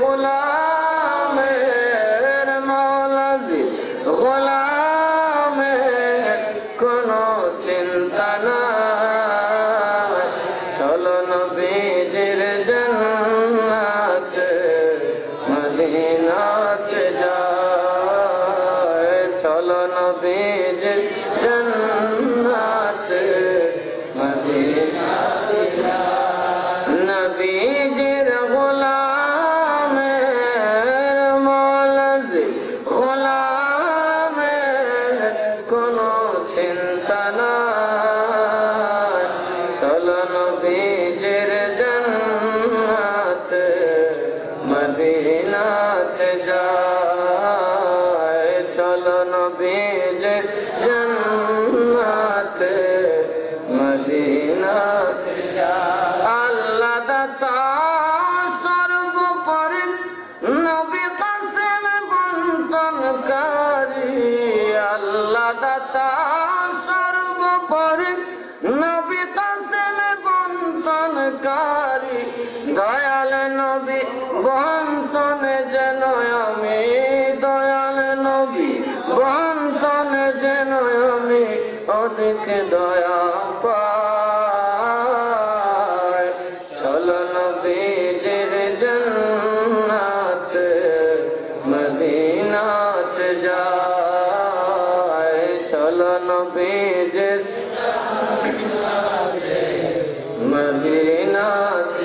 গোলামের মৌলাদি গোলামের কোনো চিন্তা নাই। চলো নবীজির জান্নাতে মদিনাতে যায়। চলো নবীজির জান্নাতে মদিনাতে যায়। নবীজির গোলামের মৌলাদি গোলামের কোনো চিন্তা নাই। চলো নবীজির জান্নাতে মদিনাতে যায়। চলো নবীজির জান্নাতে মদিনাতে যায়। আল্লাহ দাতা সর্বোপরি নবী কাসেম বন্টনকারী। আল্লাহ দাতা সর্বোপরি নবী কাসেম বন্টনকারী। দয়াল নবী বন্টনে যেন আমি, দয়াল নবী বন্টনে যেন আমি অধিক দয়া পাই। চলো নবীজির জান্নাতে মদিনাতে যায়। চলো নবীজির জান্নাতে মদিনাতে